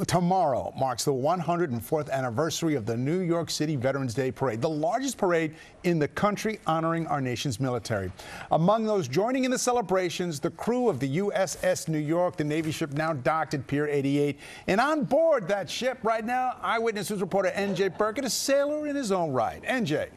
Tomorrow marks the 104th anniversary of the New York City Veterans Day Parade, the largest parade in the country honoring our nation's military. Among those joining in the celebrations, the crew of the USS New York, the Navy ship now docked at Pier 88. And on board that ship right now, Eyewitness News reporter NJ Burkett, a sailor in his own right. NJ.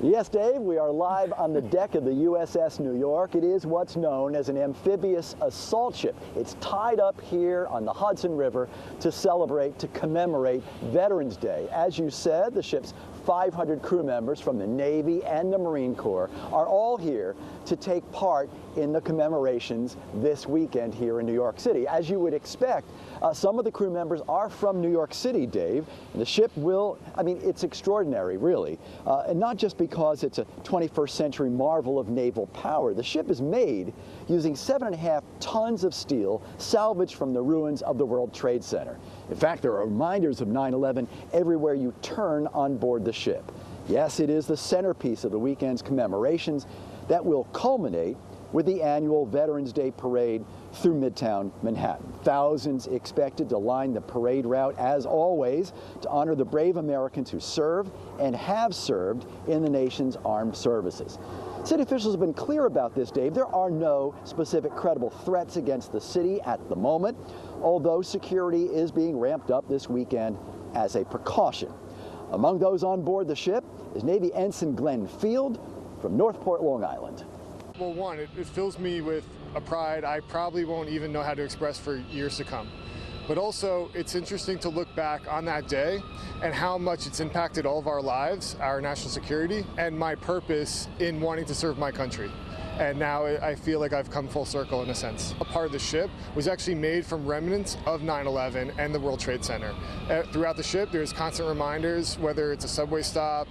Yes, Dave, we are live on the deck of the USS New York. It is what's known as an amphibious assault ship. It's tied up here on the Hudson River to celebrate, to commemorate Veterans Day. As you said, the ship's 500 crew members from the Navy and the Marine Corps are all here to take part in the commemorations this weekend here in New York City. As you would expect, some of the crew members are from New York City, Dave. And the ship will, it's extraordinary, really. And not just because it's a 21st century marvel of naval power. The ship is made using 7.5 tons of steel salvaged from the ruins of the World Trade Center. In fact, there are reminders of 9/11 everywhere you turn on board the ship. Yes, it is the centerpiece of the weekend's commemorations that will culminate with the annual Veterans Day Parade through Midtown Manhattan. Thousands expected to line the parade route, as always, to honor the brave Americans who serve and have served in the nation's armed services. City officials have been clear about this, Dave. There are no specific credible threats against the city at the moment, although security is being ramped up this weekend as a precaution. Among those on board the ship is Navy Ensign Glenn Field from Northport, Long Island. Well, one, it fills me with a pride I probably won't even know how to express for years to come. But also, it's interesting to look back on that day and how much it's impacted all of our lives, our national security, and my purpose in wanting to serve my country. And now I feel like I've come full circle in a sense. A part of the ship was actually made from remnants of 9/11 and the World Trade Center. Throughout the ship, there's constant reminders, whether it's a subway stop,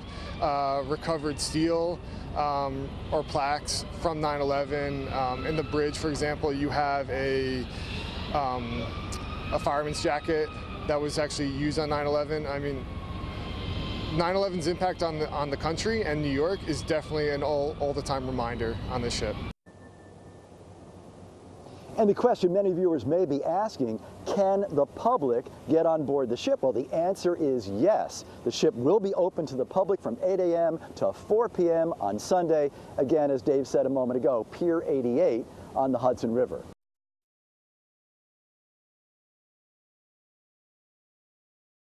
recovered steel, or plaques from 9/11. In the bridge, for example, you have a fireman's jacket that was actually used on 9/11. 9/11's impact on the country and New York is definitely an all-the-time reminder on this ship. And the question many viewers may be asking, can the public get on board the ship? Well, the answer is yes. The ship will be open to the public from 8 a.m. to 4 p.m. on Sunday. Again, as Dave said a moment ago, Pier 88 on the Hudson River.